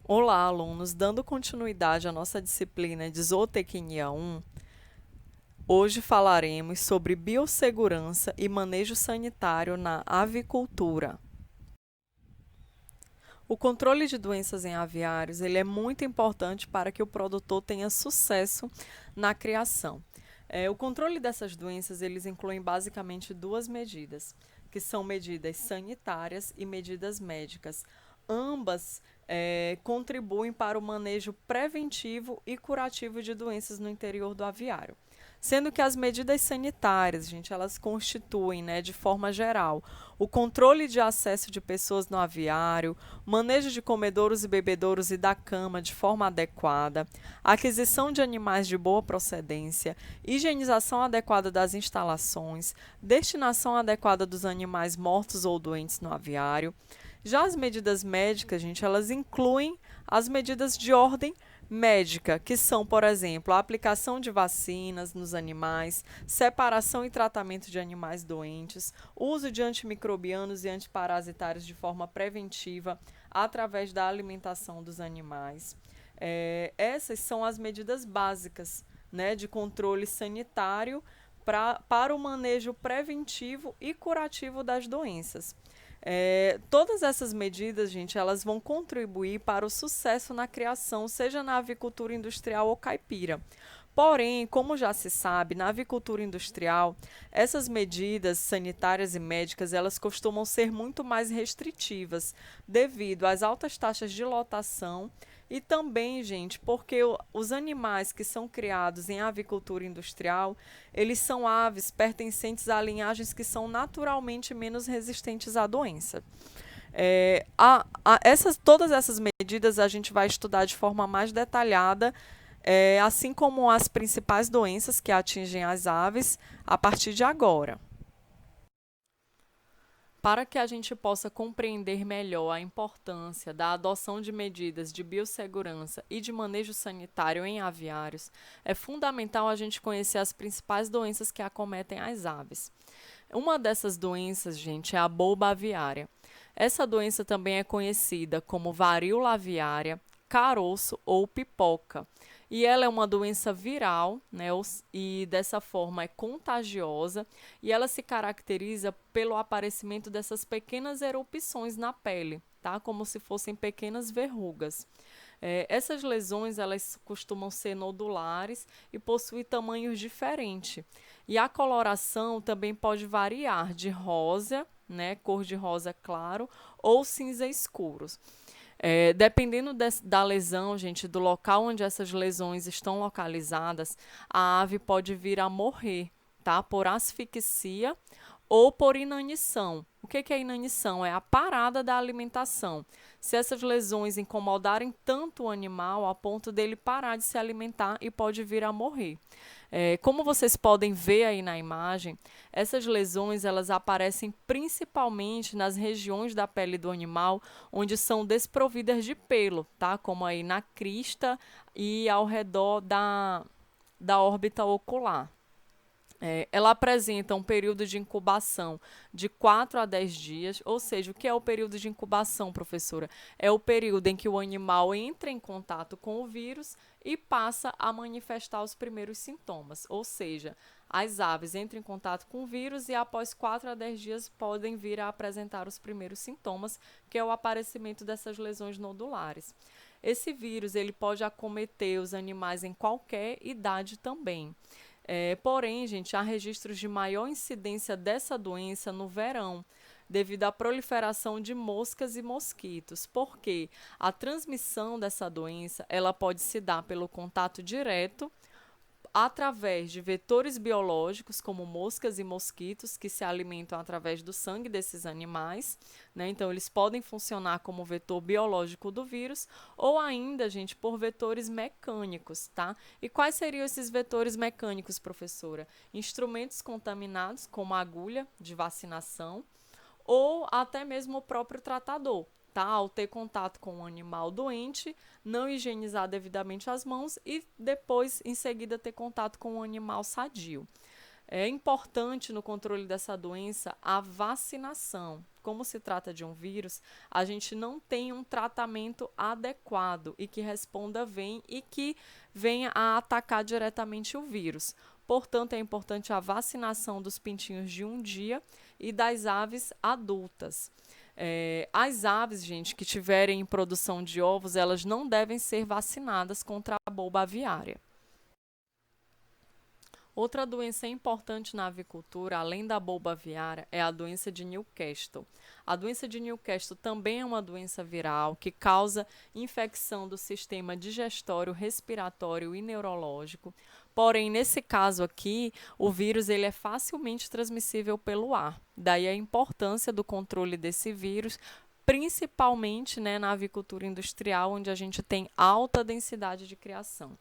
Olá, alunos! Dando continuidade à nossa disciplina de Zootecnia 1, hoje falaremos sobre biossegurança e manejo sanitário na avicultura. O controle de doenças em aviários ele é muito importante para que o produtor tenha sucesso na criação. O controle dessas doenças eles incluem basicamente duas medidas, que são medidas sanitárias e medidas médicas. Ambas contribuem para o manejo preventivo e curativo de doenças no interior do aviário. Sendo que as medidas sanitárias, gente, elas constituem, né, de forma geral, o controle de acesso de pessoas no aviário, manejo de comedouros e bebedouros e da cama de forma adequada, aquisição de animais de boa procedência, higienização adequada das instalações, destinação adequada dos animais mortos ou doentes no aviário. Já as medidas médicas, gente, elas incluem as medidas de ordem médica, que são, por exemplo, a aplicação de vacinas nos animais, separação e tratamento de animais doentes, uso de antimicrobianos e antiparasitários de forma preventiva através da alimentação dos animais. Essas são as medidas básicas, né, de controle sanitário para o manejo preventivo e curativo das doenças. Todas essas medidas, gente, elas vão contribuir para o sucesso na criação, seja na avicultura industrial ou caipira. Porém, como já se sabe, na avicultura industrial, essas medidas sanitárias e médicas, elas costumam ser muito mais restritivas, devido às altas taxas de lotação e também, gente, porque os animais que são criados em avicultura industrial, eles são aves pertencentes a linhagens que são naturalmente menos resistentes à doença. Todas essas medidas a gente vai estudar de forma mais detalhada, assim como as principais doenças que atingem as aves a partir de agora. Para que a gente possa compreender melhor a importância da adoção de medidas de biossegurança e de manejo sanitário em aviários, é fundamental a gente conhecer as principais doenças que acometem as aves. Uma dessas doenças, gente, é a bolba aviária. Essa doença também é conhecida como varíola aviária, caroço ou pipoca. E ela é uma doença viral, né? E dessa forma é contagiosa e ela se caracteriza pelo aparecimento dessas pequenas erupções na pele, tá? Como se fossem pequenas verrugas. Essas lesões elas costumam ser nodulares e possuem tamanhos diferentes. E a coloração também pode variar de rosa, né, cor de rosa claro, ou cinza escuros. Dependendo da lesão, gente, do local onde essas lesões estão localizadas, a ave pode vir a morrer, tá? Por asfixia ou por inanição. O que é inanição? É a parada da alimentação. Se essas lesões incomodarem tanto o animal a ponto dele parar de se alimentar e pode vir a morrer. Como vocês podem ver aí na imagem, essas lesões elas aparecem principalmente nas regiões da pele do animal onde são desprovidas de pelo, tá? Como aí na crista e ao redor da órbita ocular. Ela apresenta um período de incubação de 4 a 10 dias, ou seja, o que é o período de incubação, professora? É o período em que o animal entra em contato com o vírus e passa a manifestar os primeiros sintomas, ou seja, as aves entram em contato com o vírus e após 4 a 10 dias podem vir a apresentar os primeiros sintomas, que é o aparecimento dessas lesões nodulares. Esse vírus ele pode acometer os animais em qualquer idade também. Porém, gente, há registros de maior incidência dessa doença no verão, devido à proliferação de moscas e mosquitos, porque a transmissão dessa doença ela pode se dar pelo contato direto através de vetores biológicos, como moscas e mosquitos, que se alimentam através do sangue desses animais, né? Então, eles podem funcionar como vetor biológico do vírus, ou ainda, gente, por vetores mecânicos, tá? E quais seriam esses vetores mecânicos, professora? Instrumentos contaminados, como a agulha de vacinação, ou até mesmo o próprio tratador, tá? Ao ter contato com um animal doente, não higienizar devidamente as mãos e depois, em seguida, ter contato com um animal sadio. É importante no controle dessa doença a vacinação. Como se trata de um vírus, a gente não tem um tratamento adequado e que responda bem e que venha a atacar diretamente o vírus. Portanto, é importante a vacinação dos pintinhos de um dia e das aves adultas. As aves, gente, que tiverem em produção de ovos, elas não devem ser vacinadas contra a bolba aviária. Outra doença importante na avicultura, além da bolba aviária, é a doença de Newcastle. A doença de Newcastle também é uma doença viral que causa infecção do sistema digestório, respiratório e neurológico. Porém, nesse caso aqui, o vírus ele é facilmente transmissível pelo ar. Daí a importância do controle desse vírus, principalmente, né, na avicultura industrial, onde a gente tem alta densidade de criação.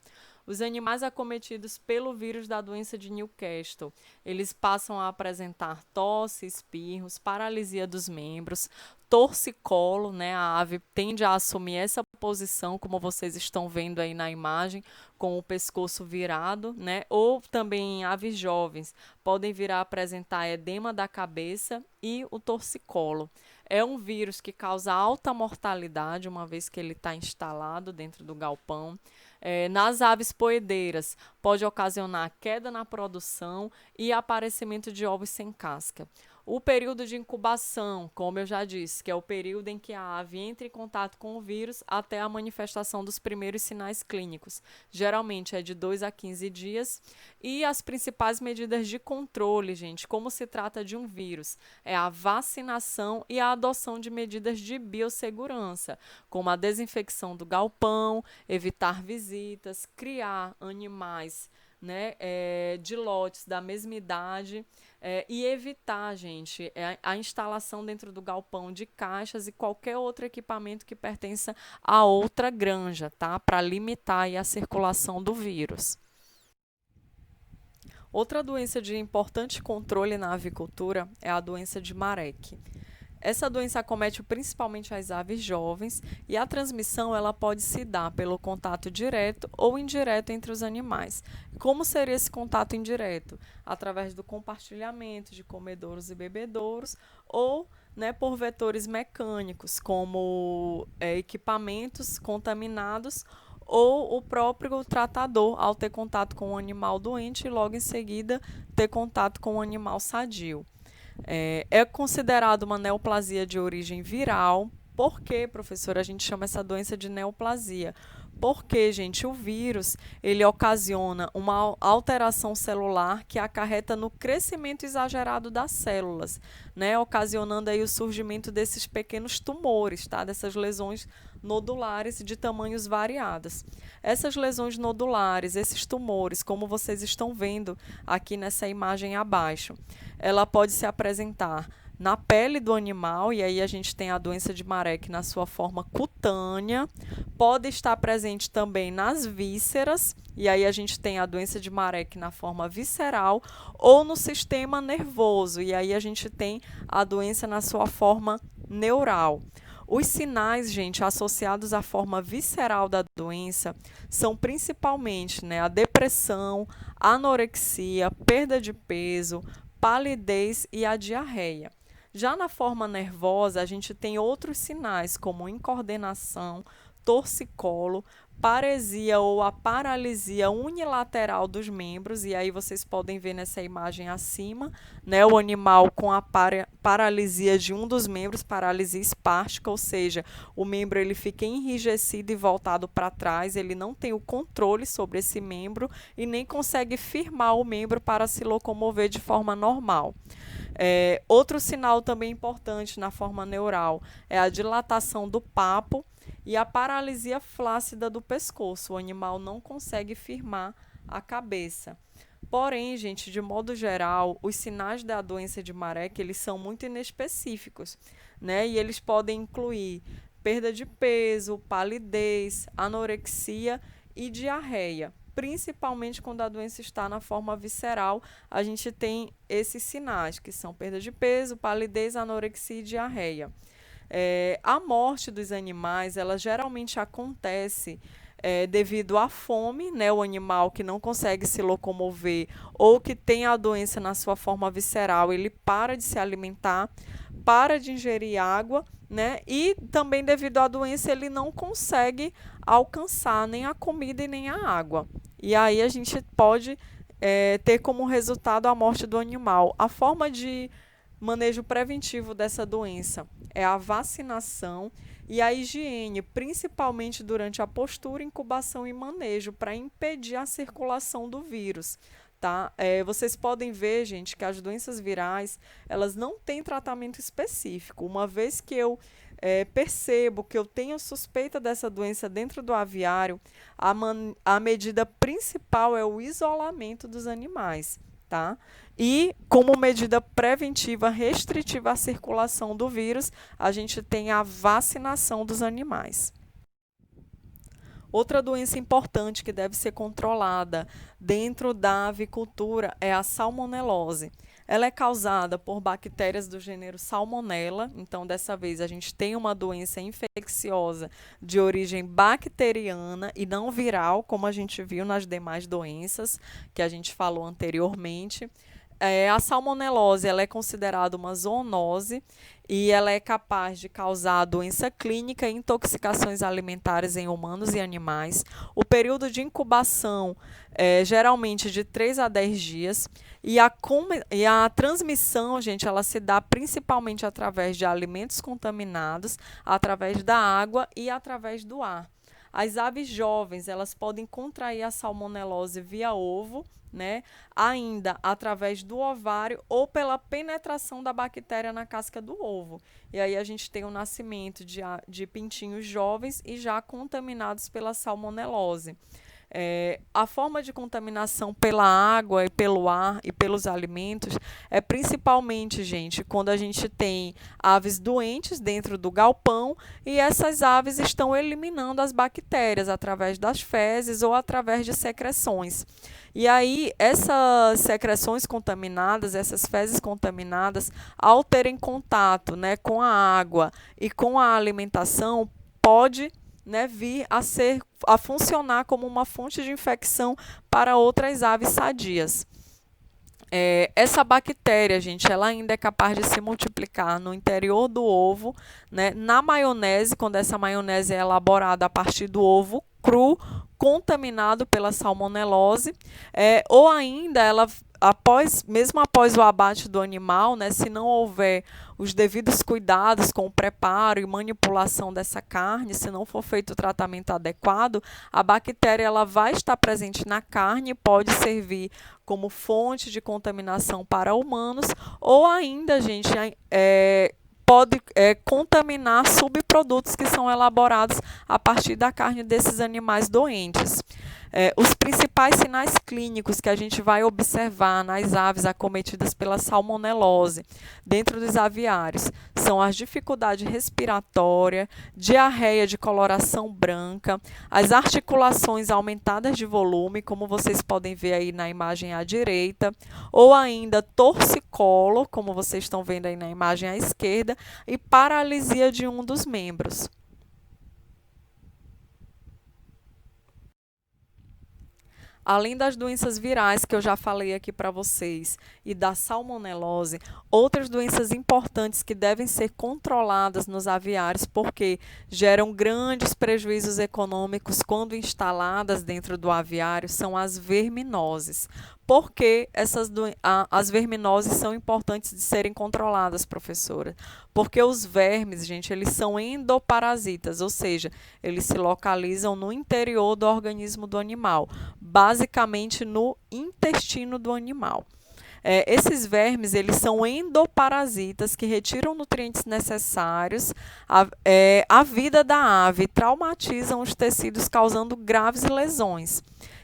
Os animais acometidos pelo vírus da doença de Newcastle, eles passam a apresentar tosse, espirros, paralisia dos membros, torcicolo, né? A ave tende a assumir essa posição, como vocês estão vendo aí na imagem, com o pescoço virado, né? Ou também em aves jovens, podem vir a apresentar edema da cabeça e o torcicolo. É um vírus que causa alta mortalidade, uma vez que ele está instalado dentro do galpão. Nas aves poedeiras, pode ocasionar queda na produção e aparecimento de ovos sem casca. O período de incubação, como eu já disse, que é o período em que a ave entra em contato com o vírus até a manifestação dos primeiros sinais clínicos. Geralmente é de 2 a 15 dias. E as principais medidas de controle, gente, como se trata de um vírus, é a vacinação e a adoção de medidas de biossegurança, como a desinfecção do galpão, evitar visitas, criar animais, né, de lotes da mesma idade, e evitar, gente, a instalação dentro do galpão de caixas e qualquer outro equipamento que pertença a outra granja, tá? Para limitar aí a circulação do vírus. Outra doença de importante controle na avicultura é a doença de Marek. Essa doença acomete principalmente as aves jovens e a transmissão ela pode se dar pelo contato direto ou indireto entre os animais. Como seria esse contato indireto? Através do compartilhamento de comedouros e bebedouros ou, né, por vetores mecânicos, como equipamentos contaminados ou o próprio tratador, ao ter contato com o animal doente e logo em seguida ter contato com o animal sadio. É considerado uma neoplasia de origem viral. Por que, professora, a gente chama essa doença de neoplasia? Porque, gente, o vírus ele ocasiona uma alteração celular que acarreta no crescimento exagerado das células, né, ocasionando aí o surgimento desses pequenos tumores, tá? Dessas lesões nodulares de tamanhos variados. Essas lesões nodulares, esses tumores, como vocês estão vendo aqui nessa imagem abaixo, ela pode se apresentar na pele do animal, e aí a gente tem a doença de Marek na sua forma cutânea, pode estar presente também nas vísceras, e aí a gente tem a doença de Marek na forma visceral, ou no sistema nervoso, e aí a gente tem a doença na sua forma neural. Os sinais, gente, associados à forma visceral da doença são principalmente, né, a depressão, anorexia, perda de peso, palidez e a diarreia. Já na forma nervosa, a gente tem outros sinais, como incoordenação, torcicolo, paresia ou a paralisia unilateral dos membros, e aí vocês podem ver nessa imagem acima, né, o animal com a paralisia de um dos membros, paralisia espástica, ou seja, o membro ele fica enrijecido e voltado para trás, ele não tem o controle sobre esse membro e nem consegue firmar o membro para se locomover de forma normal. Outro sinal também importante na forma neural é a dilatação do papo e a paralisia flácida do pescoço. O animal não consegue firmar a cabeça. Porém, gente, de modo geral, os sinais da doença de Marek, eles são muito inespecíficos, né? E eles podem incluir perda de peso, palidez, anorexia e diarreia. Principalmente quando a doença está na forma visceral, a gente tem esses sinais, que são perda de peso, palidez, anorexia e diarreia. A morte dos animais, ela geralmente acontece devido à fome, né, o animal que não consegue se locomover ou que tem a doença na sua forma visceral, ele para de se alimentar, para de ingerir água, né, e também devido à doença ele não consegue alcançar nem a comida e nem a água. E aí a gente pode ter como resultado a morte do animal. A forma de manejo preventivo dessa doença é a vacinação e a higiene, principalmente durante a postura, incubação e manejo, para impedir a circulação do vírus. Tá? Vocês podem ver, gente, que as doenças virais, elas não têm tratamento específico. Uma vez que eu percebo que eu tenho suspeita dessa doença dentro do aviário, a medida principal é o isolamento dos animais. Tá? E, como medida preventiva restritiva à circulação do vírus, a gente tem a vacinação dos animais. Outra doença importante que deve ser controlada dentro da avicultura é a salmonelose. Ela é causada por bactérias do gênero Salmonella, então dessa vez a gente tem uma doença infecciosa de origem bacteriana e não viral, como a gente viu nas demais doenças que a gente falou anteriormente. A salmonelose ela é considerada uma zoonose e ela é capaz de causar doença clínica e intoxicações alimentares em humanos e animais. O período de incubação é geralmente de 3 a 10 dias e a transmissão, gente, ela se dá principalmente através de alimentos contaminados, através da água e através do ar. As aves jovens, elas podem contrair a salmonelose via ovo, né? Ainda através do ovário ou pela penetração da bactéria na casca do ovo. E aí a gente tem o nascimento de pintinhos jovens e já contaminados pela salmonelose. A forma de contaminação pela água e pelo ar e pelos alimentos é principalmente, gente, quando a gente tem aves doentes dentro do galpão e essas aves estão eliminando as bactérias através das fezes ou através de secreções. E aí, essas secreções contaminadas, essas fezes contaminadas, ao terem contato, né, com a água e com a alimentação, pode, né, vir a funcionar como uma fonte de infecção para outras aves sadias. Essa bactéria, gente, ela ainda é capaz de se multiplicar no interior do ovo, né, na maionese, quando essa maionese é elaborada a partir do ovo cru, contaminado pela salmonelose, ou ainda ela mesmo após o abate do animal, né, se não houver os devidos cuidados com o preparo e manipulação dessa carne, se não for feito o tratamento adequado, a bactéria ela vai estar presente na carne, pode servir como fonte de contaminação para humanos, ou ainda, gente, pode contaminar subprodutos que são elaborados a partir da carne desses animais doentes. Os principais sinais clínicos que a gente vai observar nas aves acometidas pela salmonelose dentro dos aviários são as dificuldades respiratórias, diarreia de coloração branca, as articulações aumentadas de volume, como vocês podem ver aí na imagem à direita, ou ainda torcicolo, como vocês estão vendo aí na imagem à esquerda, e paralisia de um dos membros. Além das doenças virais que eu já falei aqui para vocês e da salmonelose, outras doenças importantes que devem ser controladas nos aviários porque geram grandes prejuízos econômicos quando instaladas dentro do aviário são as verminoses. Por que as verminoses são importantes de serem controladas, professora? Porque os vermes, gente, eles são endoparasitas, ou seja, eles se localizam no interior do organismo do animal, basicamente no intestino do animal. Esses vermes, eles são endoparasitas que retiram nutrientes necessários à vida da ave, traumatizam os tecidos, causando graves lesões.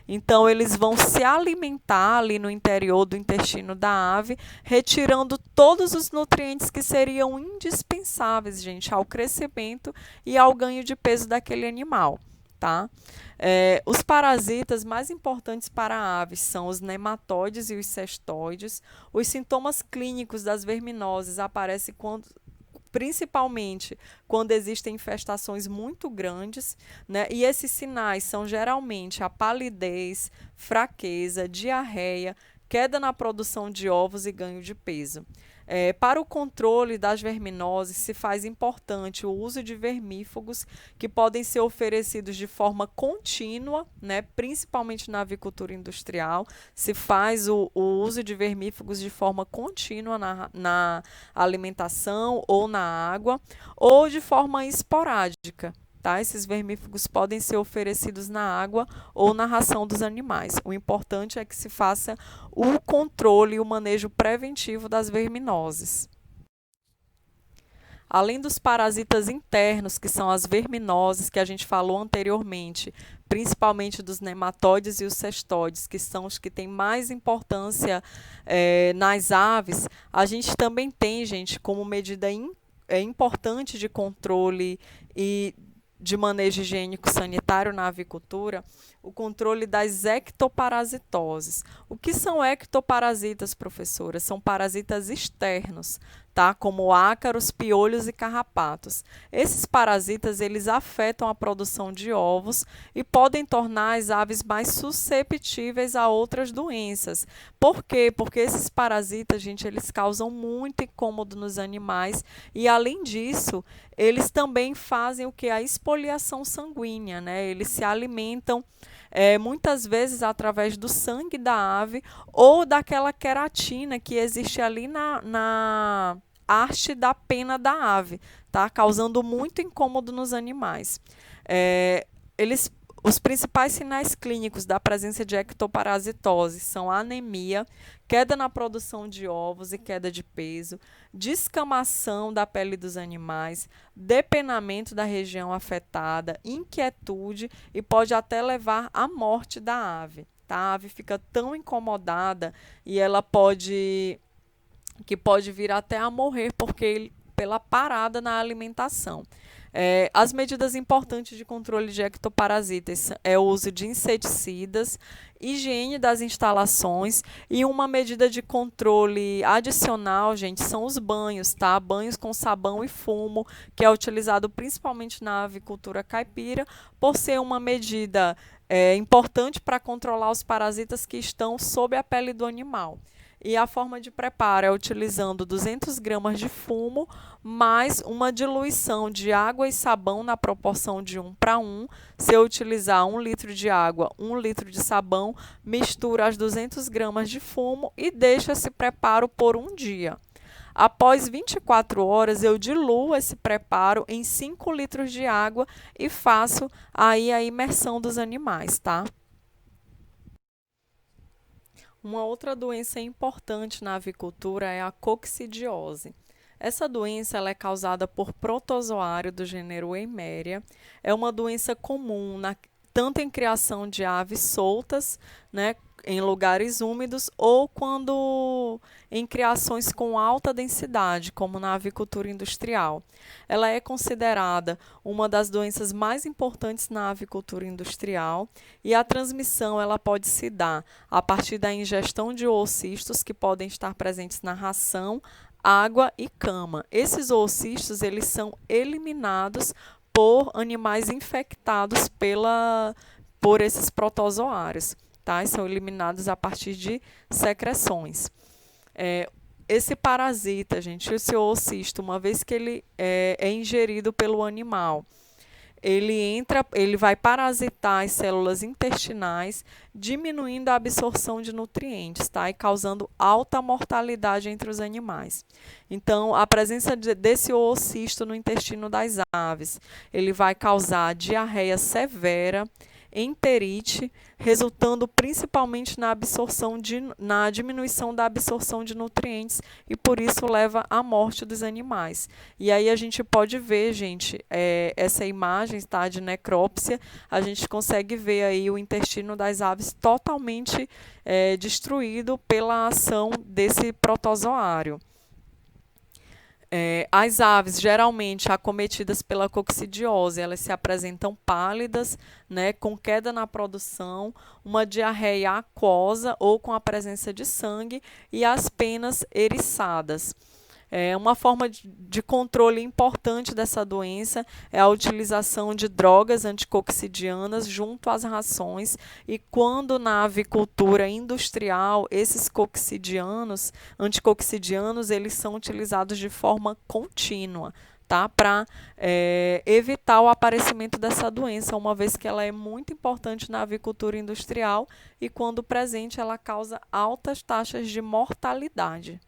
Então, eles vão se alimentar ali no interior do intestino da ave, retirando todos os nutrientes que seriam indispensáveis, gente, ao crescimento e ao ganho de peso daquele animal. Tá? Os parasitas mais importantes para aves são os nematóides e os cestoides. Os sintomas clínicos das verminoses aparecem principalmente quando existem infestações muito grandes, né? E esses sinais são geralmente a palidez, fraqueza, diarreia, queda na produção de ovos e ganho de peso. Para o controle das verminoses, se faz importante o uso de vermífugos que podem ser oferecidos de forma contínua, né, principalmente na avicultura industrial. Se faz o uso de vermífugos de forma contínua na alimentação ou na água, ou de forma esporádica. Tá? Esses vermífugos podem ser oferecidos na água ou na ração dos animais. O importante é que se faça o controle e o manejo preventivo das verminoses. Além dos parasitas internos, que são as verminoses que a gente falou anteriormente, principalmente dos nematóides e os cestóides, que são os que têm mais importância nas aves, a gente também tem, gente, como medida importante de controle e de manejo higiênico sanitário na avicultura, o controle das ectoparasitoses. O que são ectoparasitas, professora? São parasitas externos, tá? Como ácaros, piolhos e carrapatos. Esses parasitas, eles afetam a produção de ovos e podem tornar as aves mais susceptíveis a outras doenças. Por quê? Porque esses parasitas, gente, eles causam muito incômodo nos animais e, além disso, eles também fazem o que? A espoliação sanguínea, né? Eles se alimentam muitas vezes através do sangue da ave ou daquela queratina que existe ali na haste da pena da ave, tá? Causando muito incômodo nos animais. Os principais sinais clínicos da presença de ectoparasitose são anemia, queda na produção de ovos e queda de peso, descamação da pele dos animais, depenamento da região afetada, inquietude e pode até levar à morte da ave. Tá? A ave fica tão incomodada e ela pode vir até a morrer pela parada na alimentação. As medidas importantes de controle de ectoparasitas é o uso de inseticidas, higiene das instalações e uma medida de controle adicional, gente, são os banhos, tá? Banhos com sabão e fumo, que é utilizado principalmente na avicultura caipira, por ser uma medida importante para controlar os parasitas que estão sob a pele do animal. E a forma de preparo é utilizando 200 gramas de fumo, mais uma diluição de água e sabão na proporção de 1:1. Se eu utilizar 1 litro de água, 1 litro de sabão, mistura as 200 gramas de fumo e deixa esse preparo por um dia. Após 24 horas, eu diluo esse preparo em 5 litros de água e faço aí a imersão dos animais, tá? Uma outra doença importante na avicultura é a coccidiose. Essa doença ela é causada por protozoário do gênero Eimeria. É uma doença comum tanto em criação de aves soltas, né, em lugares úmidos, ou quando em criações com alta densidade, como na avicultura industrial. Ela é considerada uma das doenças mais importantes na avicultura industrial e a transmissão ela pode se dar a partir da ingestão de oocistos que podem estar presentes na ração, água e cama. Esses oocistos eles são eliminados por animais infectados por esses protozoários. Tá? E são eliminados a partir de secreções. Esse parasita, gente, esse oocisto, uma vez que ele é ingerido pelo animal, ele vai parasitar as células intestinais, diminuindo a absorção de nutrientes, tá? E causando alta mortalidade entre os animais. Então, a presença desse oocisto no intestino das aves, ele vai causar diarreia severa, enterite, resultando principalmente na diminuição da absorção de nutrientes e por isso leva à morte dos animais. E aí a gente pode ver, gente, essa imagem, tá, de necrópsia, a gente consegue ver aí o intestino das aves totalmente destruído pela ação desse protozoário. As aves, geralmente acometidas pela coccidiose, elas se apresentam pálidas, né, com queda na produção, uma diarreia aquosa ou com a presença de sangue e as penas eriçadas. Uma forma de controle importante dessa doença é a utilização de drogas anticoccidianas junto às rações, e quando na avicultura industrial esses anticoccidianos, eles são utilizados de forma contínua, tá? Para evitar o aparecimento dessa doença, uma vez que ela é muito importante na avicultura industrial e, quando presente, ela causa altas taxas de mortalidade.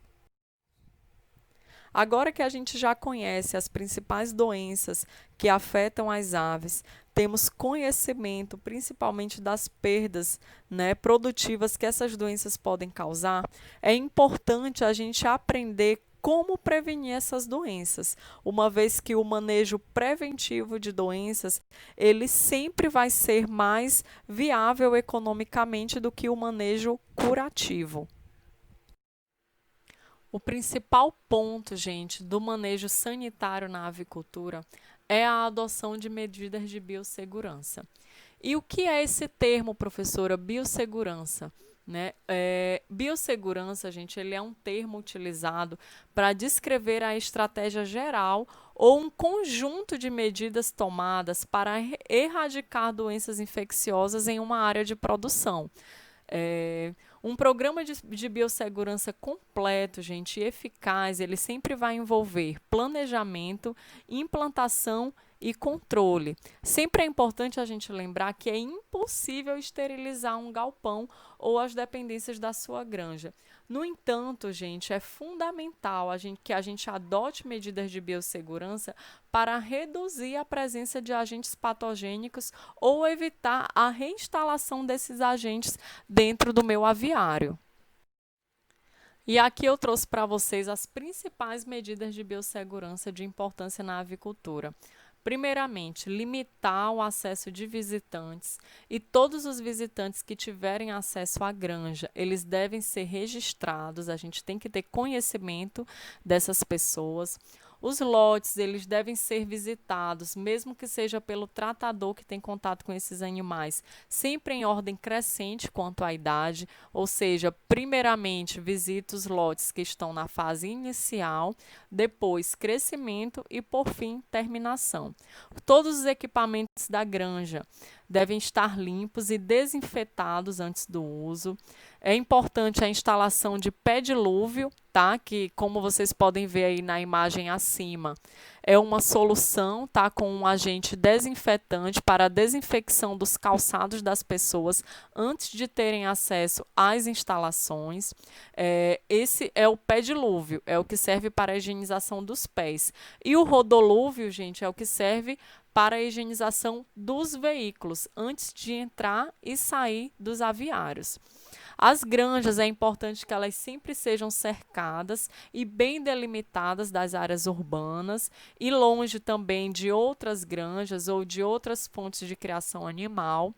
Agora que a gente já conhece as principais doenças que afetam as aves, temos conhecimento principalmente das perdas, né, produtivas que essas doenças podem causar, é importante a gente aprender como prevenir essas doenças, uma vez que o manejo preventivo de doenças, ele sempre vai ser mais viável economicamente do que o manejo curativo. O principal ponto, gente, do manejo sanitário na avicultura é a adoção de medidas de biossegurança. E o que é esse termo, professora, biossegurança? Né? Biossegurança, gente, ele é um termo utilizado para descrever a estratégia geral ou um conjunto de medidas tomadas para erradicar doenças infecciosas em uma área de produção. Um programa de biossegurança completo, gente, e eficaz, ele sempre vai envolver planejamento, implantação e controle. Sempre é importante a gente lembrar que é impossível esterilizar um galpão ou as dependências da sua granja. No entanto, gente, é fundamental que a gente adote medidas de biossegurança para reduzir a presença de agentes patogênicos ou evitar a reinstalação desses agentes dentro do meu aviário. E aqui eu trouxe para vocês as principais medidas de biossegurança de importância na avicultura. Primeiramente, limitar o acesso de visitantes, e todos os visitantes que tiverem acesso à granja, eles devem ser registrados, a gente tem que ter conhecimento dessas pessoas. Os lotes, eles devem ser visitados, mesmo que seja pelo tratador que tem contato com esses animais, sempre em ordem crescente quanto à idade, ou seja, primeiramente visita os lotes que estão na fase inicial, depois crescimento e, por fim, terminação. Todos os equipamentos da granja devem estar limpos e desinfetados antes do uso. É importante a instalação de pé dilúvio, tá? Que, como vocês podem ver aí na imagem acima, é uma solução, tá? Com um agente desinfetante para a desinfecção dos calçados das pessoas antes de terem acesso às instalações. Esse é o pé dilúvio, é o que serve para a higienização dos pés. E o rodolúvio, gente, é o que serve para a higienização dos veículos antes de entrar e sair dos aviários. As granjas, é importante que elas sempre sejam cercadas e bem delimitadas das áreas urbanas e longe também de outras granjas ou de outras fontes de criação animal.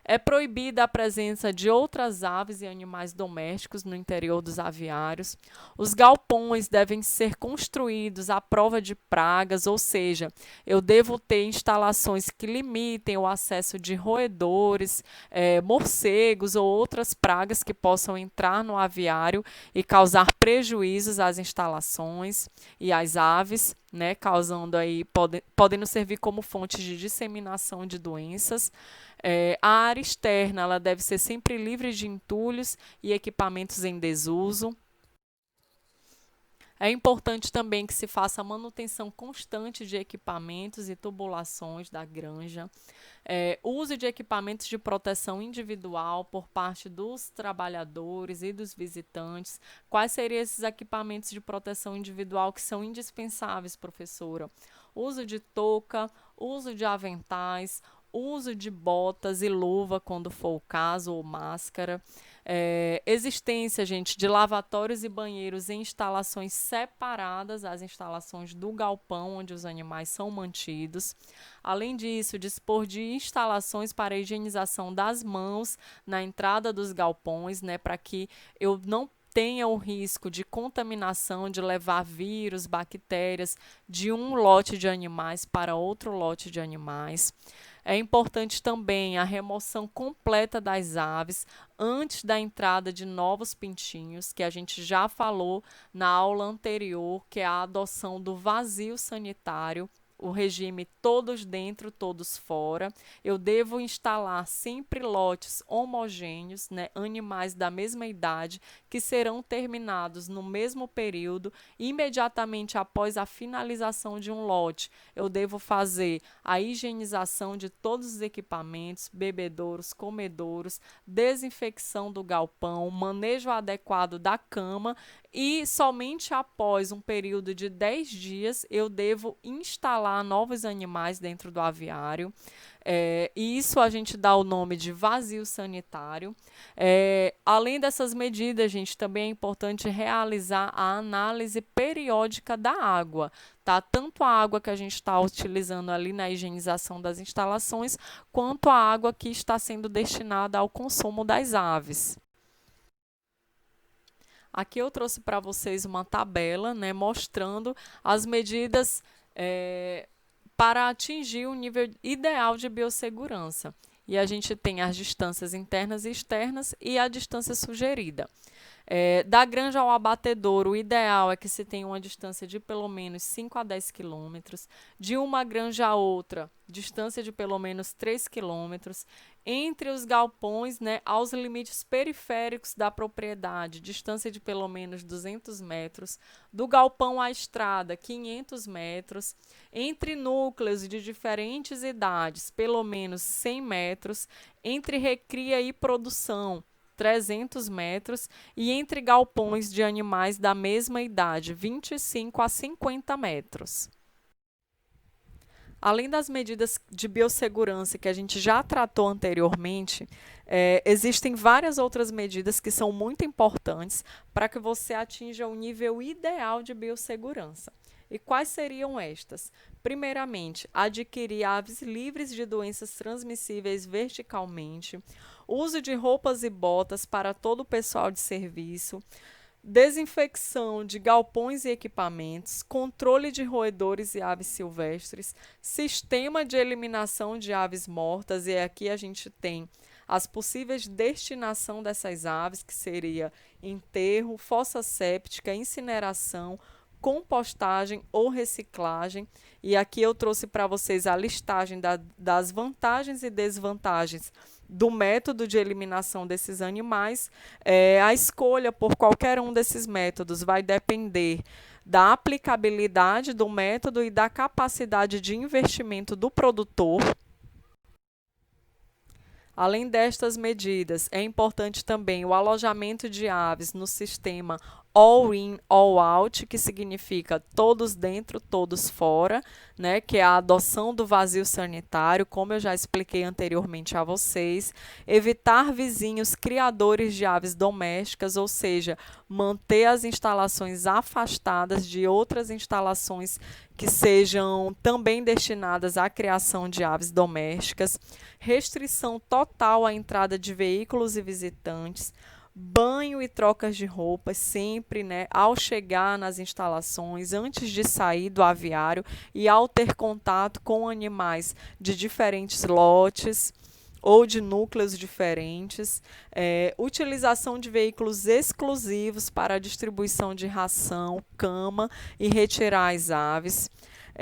É proibida a presença de outras aves e animais domésticos no interior dos aviários. Os galpões devem ser construídos à prova de pragas, ou seja, eu devo ter instalações que limitem o acesso de roedores, morcegos ou outras pragas que possam entrar no aviário e causar prejuízos às instalações e às aves, né, causando aí, podendo servir como fonte de disseminação de doenças. A área externa, ela deve ser sempre livre de entulhos e equipamentos em desuso. É importante também que se faça a manutenção constante de equipamentos e tubulações da granja. Uso de equipamentos de proteção individual por parte dos trabalhadores e dos visitantes. Quais seriam esses equipamentos de proteção individual que são indispensáveis, professora? Uso de touca, uso de aventais, uso de botas e luva quando for o caso, ou máscara. Existência, gente, de lavatórios e banheiros em instalações separadas às instalações do galpão onde os animais são mantidos. Além disso, dispor de instalações para a higienização das mãos na entrada dos galpões, né, para que eu não tenha o risco de contaminação, de levar vírus, bactérias de um lote de animais para outro lote de animais. É importante também a remoção completa das aves antes da entrada de novos pintinhos, que a gente já falou na aula anterior, que é a adoção do vazio sanitário, o regime todos dentro, todos fora. Eu devo instalar sempre lotes homogêneos, né, animais da mesma idade, que serão terminados no mesmo período, imediatamente após a finalização de um lote. Eu devo fazer a higienização de todos os equipamentos, bebedouros, comedouros, desinfecção do galpão, manejo adequado da cama e somente após um período de 10 dias eu devo instalar novos animais dentro do aviário. E isso a gente dá o nome de vazio sanitário. Além dessas medidas, gente, também é importante realizar a análise periódica da água, tá? Tanto a água que a gente está utilizando ali na higienização das instalações, quanto a água que está sendo destinada ao consumo das aves. Aqui eu trouxe para vocês uma tabela, né, mostrando as medidas para atingir o nível ideal de biossegurança. E a gente tem as distâncias internas e externas e a distância sugerida. Da granja ao abatedouro, o ideal é que se tenha uma distância de pelo menos 5 a 10 quilômetros. De uma granja a outra, distância de pelo menos 3 quilômetros. Entre os galpões, né, aos limites periféricos da propriedade, distância de pelo menos 200 metros. Do galpão à estrada, 500 metros. Entre núcleos de diferentes idades, pelo menos 100 metros. Entre recria e produção, 300 metros, e entre galpões de animais da mesma idade, 25 a 50 metros. Além das medidas de biossegurança que a gente já tratou anteriormente, existem várias outras medidas que são muito importantes para que você atinja o nível ideal de biossegurança. E quais seriam estas? Primeiramente, adquirir aves livres de doenças transmissíveis verticalmente, uso de roupas e botas para todo o pessoal de serviço, desinfecção de galpões e equipamentos, controle de roedores e aves silvestres, sistema de eliminação de aves mortas, e aqui a gente tem as possíveis destinação dessas aves, que seria enterro, fossa séptica, incineração, compostagem ou reciclagem. E aqui eu trouxe para vocês a listagem das vantagens e desvantagens do método de eliminação desses animais. A escolha por qualquer um desses métodos vai depender da aplicabilidade do método e da capacidade de investimento do produtor. Além destas medidas, é importante também o alojamento de aves no sistema all-in, all-out, que significa todos dentro, todos fora, né? Que é a adoção do vazio sanitário, como eu já expliquei anteriormente a vocês. Evitar vizinhos criadores de aves domésticas, ou seja, manter as instalações afastadas de outras instalações que sejam também destinadas à criação de aves domésticas. Restrição total à entrada de veículos e visitantes. Banho e trocas de roupas sempre, né, ao chegar nas instalações, antes de sair do aviário e ao ter contato com animais de diferentes lotes ou de núcleos diferentes. Utilização de veículos exclusivos para a distribuição de ração, cama e retirar as aves.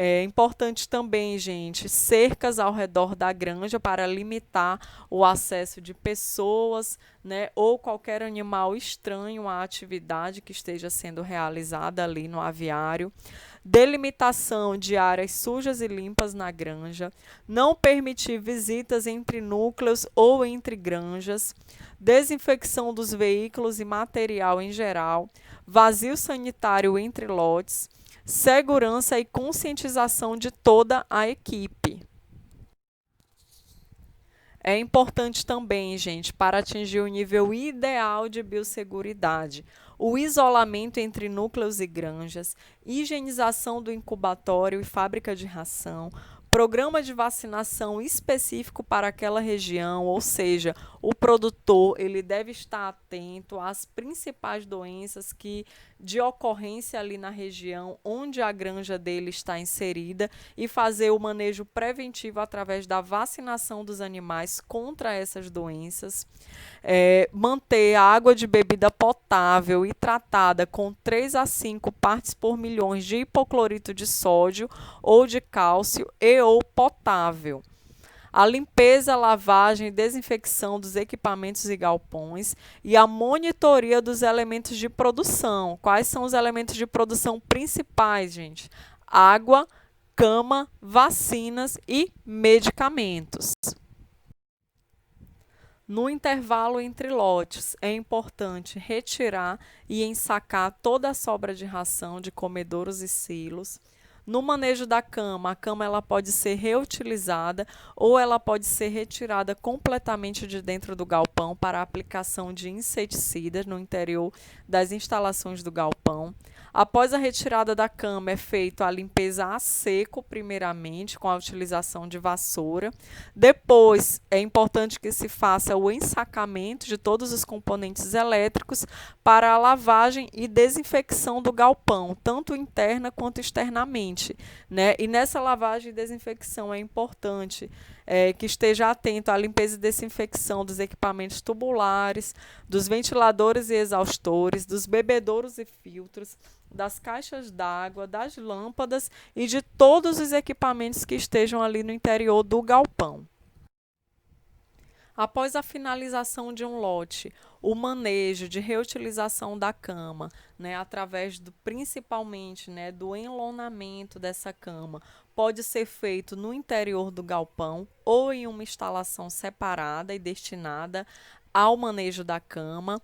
É importante também, gente, cercas ao redor da granja para limitar o acesso de pessoas, né, ou qualquer animal estranho à atividade que esteja sendo realizada ali no aviário. Delimitação de áreas sujas e limpas na granja. Não permitir visitas entre núcleos ou entre granjas. Desinfecção dos veículos e material em geral. Vazio sanitário entre lotes. Segurança e conscientização de toda a equipe. É importante também, gente, para atingir o nível ideal de biosseguridade, o isolamento entre núcleos e granjas, higienização do incubatório e fábrica de ração, programa de vacinação específico para aquela região, ou seja, o produtor ele deve estar atento às principais doenças que de ocorrência ali na região onde a granja dele está inserida e fazer o manejo preventivo através da vacinação dos animais contra essas doenças. Manter a água de bebida potável e tratada com 3 a 5 partes por milhões de hipoclorito de sódio ou de cálcio e ou potável. A limpeza, lavagem e desinfecção dos equipamentos e galpões e a monitoria dos elementos de produção. Quais são os elementos de produção principais, gente? Água, cama, vacinas e medicamentos. No intervalo entre lotes, é importante retirar e ensacar toda a sobra de ração de comedouros e silos. No manejo da cama, a cama ela pode ser reutilizada ou ela pode ser retirada completamente de dentro do galpão para a aplicação de inseticidas no interior das instalações do galpão. Após a retirada da cama, é feita a limpeza a seco, primeiramente, com a utilização de vassoura. Depois, é importante que se faça o ensacamento de todos os componentes elétricos para a lavagem e desinfecção do galpão, tanto interna quanto externamente, né? E nessa lavagem e desinfecção é importante que esteja atento à limpeza e desinfecção dos equipamentos tubulares, dos ventiladores e exaustores, dos bebedouros e filtros, das caixas d'água, das lâmpadas e de todos os equipamentos que estejam ali no interior do galpão. Após a finalização de um lote, o manejo de reutilização da cama, né, através principalmente, né, do enlonamento dessa cama, pode ser feito no interior do galpão ou em uma instalação separada e destinada ao manejo da cama.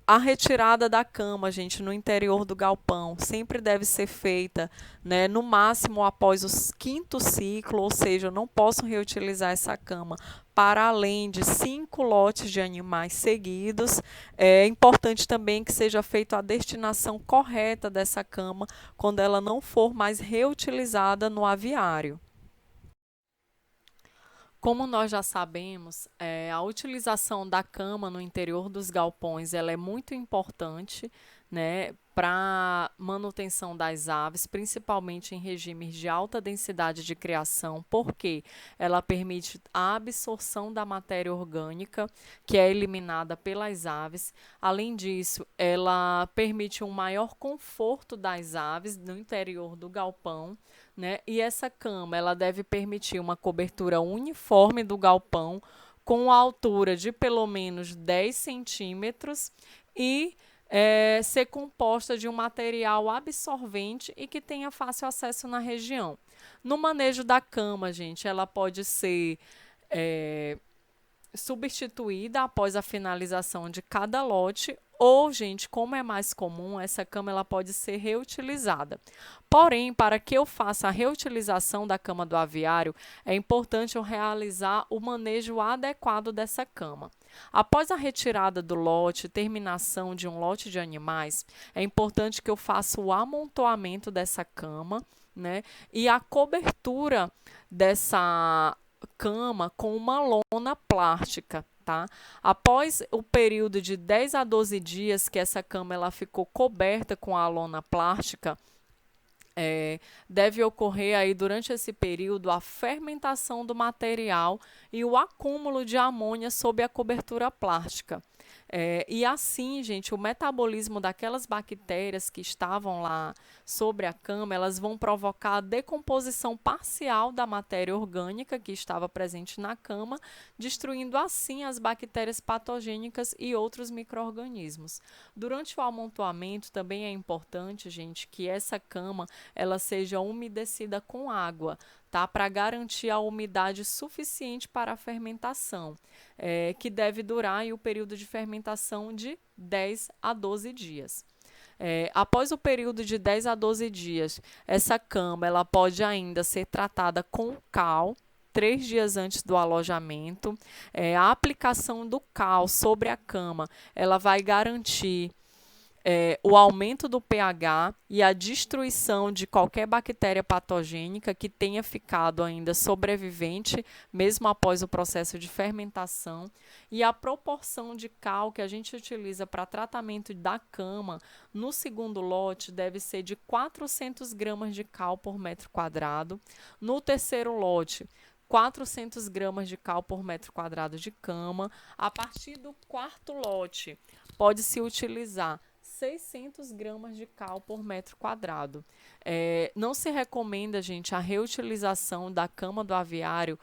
A retirada da cama, gente, no interior do galpão sempre deve ser feita, né, no máximo após o 5º ciclo, ou seja, eu não posso reutilizar essa cama para além de 5 lotes de animais seguidos. É importante também que seja feita a destinação correta dessa cama quando ela não for mais reutilizada no aviário. Como nós já sabemos, a utilização da cama no interior dos galpões ela é muito importante, né, para manutenção das aves, principalmente em regimes de alta densidade de criação, porque ela permite a absorção da matéria orgânica que é eliminada pelas aves. Além disso, ela permite um maior conforto das aves no interior do galpão, né? E essa cama ela deve permitir uma cobertura uniforme do galpão com a altura de pelo menos 10 centímetros e ser composta de um material absorvente e que tenha fácil acesso na região. No manejo da cama, gente, ela pode ser substituída após a finalização de cada lote ou, gente, como é mais comum, essa cama ela pode ser reutilizada. Porém, para que eu faça a reutilização da cama do aviário, é importante eu realizar o manejo adequado dessa cama. Após a retirada do lote, terminação de um lote de animais, é importante que eu faça o amontoamento dessa cama, né, e a cobertura dessa cama com uma lona plástica. Tá? Após o período de 10 a 12 dias que essa cama ela ficou coberta com a lona plástica, deve ocorrer aí durante esse período a fermentação do material e o acúmulo de amônia sob a cobertura plástica. E assim, gente, o metabolismo daquelas bactérias que estavam lá sobre a cama, elas vão provocar a decomposição parcial da matéria orgânica que estava presente na cama, destruindo assim as bactérias patogênicas e outros micro-organismos. Durante o amontoamento, também é importante, gente, que essa cama ela seja umedecida com água, tá? Para garantir a umidade suficiente para a fermentação, que deve durar aí, o período de fermentação de 10 a 12 dias. Após o período de 10 a 12 dias, essa cama ela pode ainda ser tratada com cal, 3 dias antes do alojamento. A aplicação do cal sobre a cama ela vai garantir o aumento do pH e a destruição de qualquer bactéria patogênica que tenha ficado ainda sobrevivente, mesmo após o processo de fermentação, e a proporção de cal que a gente utiliza para tratamento da cama no segundo lote deve ser de 400 gramas de cal por metro quadrado. No terceiro lote, 400 gramas de cal por metro quadrado de cama. A partir do quarto lote, pode-se utilizar 600 gramas de cal por metro quadrado. Não se recomenda, gente, a reutilização da cama do aviário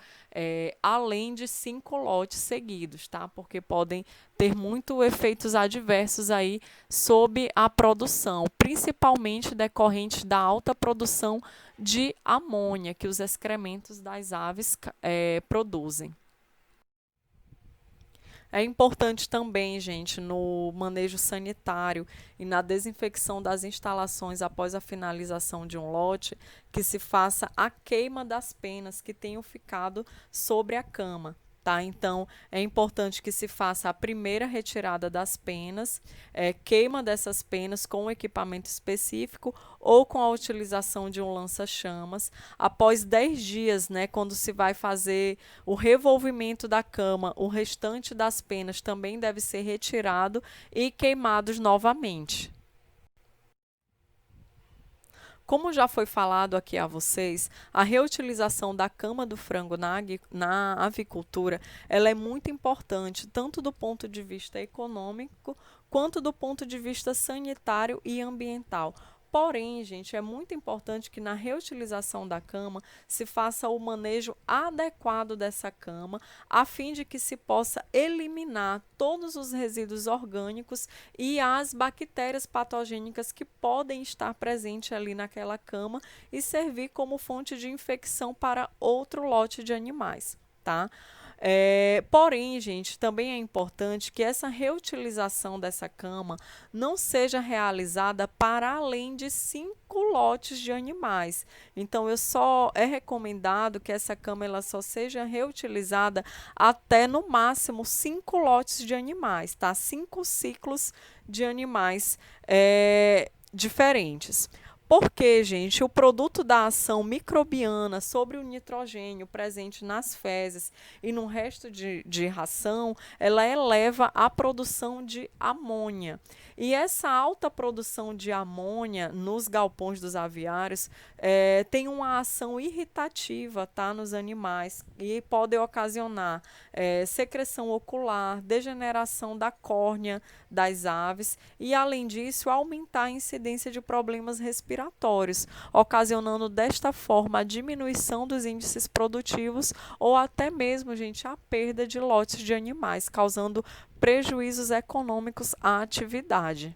além de 5 lotes seguidos, tá? Porque podem ter muitos efeitos adversos aí sobre a produção, principalmente decorrentes da alta produção de amônia que os excrementos das aves produzem. É importante também, gente, no manejo sanitário e na desinfecção das instalações após a finalização de um lote, que se faça a queima das penas que tenham ficado sobre a cama. Tá? Então, é importante que se faça a primeira retirada das penas, queima dessas penas com um equipamento específico ou com a utilização de um lança-chamas. Após 10 dias, né, quando se vai fazer o revolvimento da cama, o restante das penas também deve ser retirado e queimados novamente. Como já foi falado aqui a vocês, a reutilização da cama do frango na avicultura ela é muito importante, tanto do ponto de vista econômico, quanto do ponto de vista sanitário e ambiental. Porém, gente, é muito importante que na reutilização da cama se faça o manejo adequado dessa cama, a fim de que se possa eliminar todos os resíduos orgânicos e as bactérias patogênicas que podem estar presentes ali naquela cama e servir como fonte de infecção para outro lote de animais, tá? Porém, gente, também é importante que essa reutilização dessa cama não seja realizada para além de 5 lotes de animais. Então, é recomendado que essa cama ela só seja reutilizada até no máximo 5 lotes de animais, tá? 5 ciclos de animais diferentes. Porque, gente, o produto da ação microbiana sobre o nitrogênio presente nas fezes e no resto de ração, ela eleva a produção de amônia. E essa alta produção de amônia nos galpões dos aviários tem uma ação irritativa, tá, nos animais e pode ocasionar secreção ocular, degeneração da córnea das aves e, além disso, aumentar a incidência de problemas respiratórios, ocasionando desta forma a diminuição dos índices produtivos ou até mesmo, gente, a perda de lotes de animais, causando prejuízos econômicos à atividade.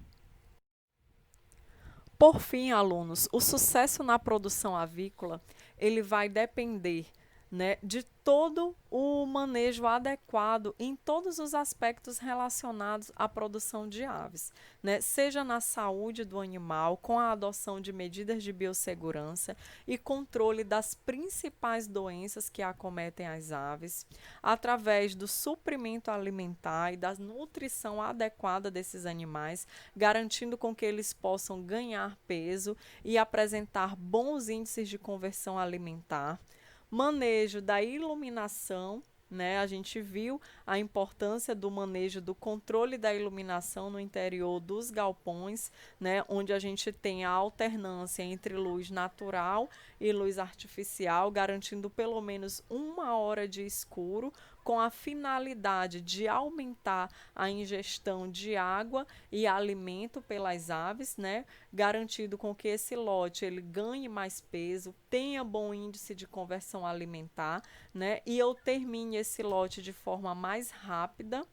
Por fim, alunos, o sucesso na produção avícola, ele vai depender, né, de todo o manejo adequado em todos os aspectos relacionados à produção de aves, né? Seja na saúde do animal, com a adoção de medidas de biossegurança e controle das principais doenças que acometem as aves, através do suprimento alimentar e da nutrição adequada desses animais, garantindo com que eles possam ganhar peso e apresentar bons índices de conversão alimentar. Manejo da iluminação, né? A gente viu a importância do manejo do controle da iluminação no interior dos galpões, né? Onde a gente tem a alternância entre luz natural e luz artificial, garantindo pelo menos 1 hora de escuro, com a finalidade de aumentar a ingestão de água e alimento pelas aves, né? Garantindo com que esse lote ele ganhe mais peso, tenha bom índice de conversão alimentar, né? E eu termine esse lote de forma mais rápida.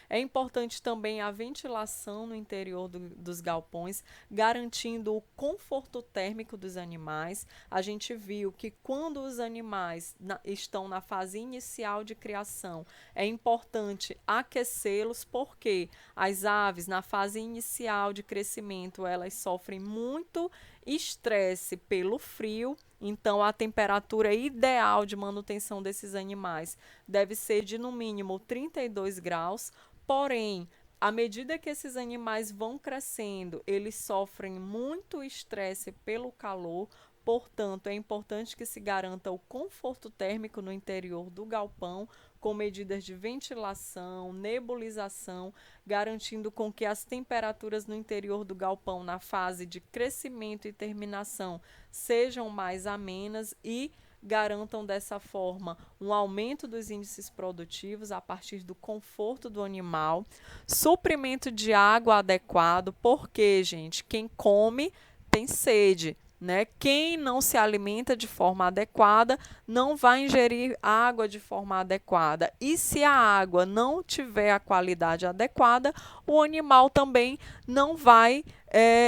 É importante também a ventilação no interior dos galpões, garantindo o conforto térmico dos animais. A gente viu que quando os animais estão na fase inicial de criação, é importante aquecê-los, porque as aves, na fase inicial de crescimento, elas sofrem muito estresse pelo frio. Então, a temperatura ideal de manutenção desses animais deve ser de no mínimo 32 graus, porém, à medida que esses animais vão crescendo, eles sofrem muito estresse pelo calor. Portanto, é importante que se garanta o conforto térmico no interior do galpão, com medidas de ventilação, nebulização, garantindo com que as temperaturas no interior do galpão, na fase de crescimento e terminação, sejam mais amenas e garantam dessa forma um aumento dos índices produtivos a partir do conforto do animal, suprimento de água adequado, porque, gente, quem come tem sede. Né? Quem não se alimenta de forma adequada não vai ingerir água de forma adequada. E se a água não tiver a qualidade adequada, o animal também não vai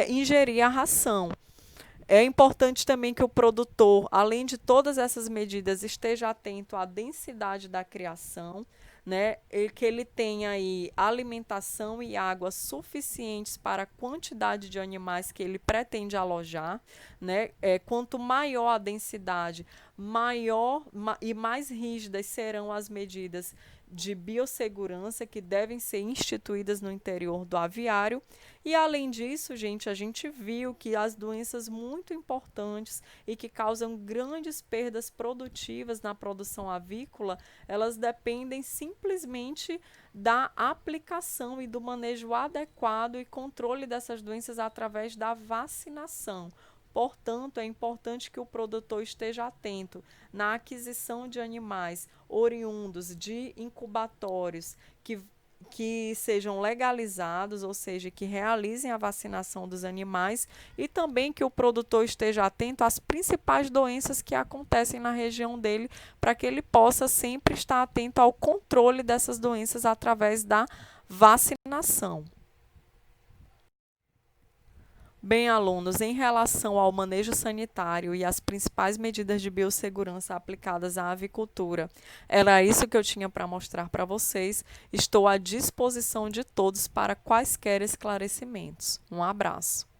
ingerir a ração. É importante também que o produtor, além de todas essas medidas, esteja atento à densidade da criação, né? Que ele tenha aí alimentação e água suficientes para a quantidade de animais que ele pretende alojar, né? Quanto maior a densidade, maior e mais rígidas serão as medidas de biossegurança que devem ser instituídas no interior do aviário. E além disso, gente, a gente viu que as doenças muito importantes e que causam grandes perdas produtivas na produção avícola, elas dependem simplesmente da aplicação e do manejo adequado e controle dessas doenças através da vacinação. Portanto, é importante que o produtor esteja atento na aquisição de animais oriundos de incubatórios que sejam legalizados, ou seja, que realizem a vacinação dos animais, e também que o produtor esteja atento às principais doenças que acontecem na região dele, para que ele possa sempre estar atento ao controle dessas doenças através da vacinação. Bem, alunos, em relação ao manejo sanitário e as principais medidas de biossegurança aplicadas à avicultura, era isso que eu tinha para mostrar para vocês. Estou à disposição de todos para quaisquer esclarecimentos. Um abraço.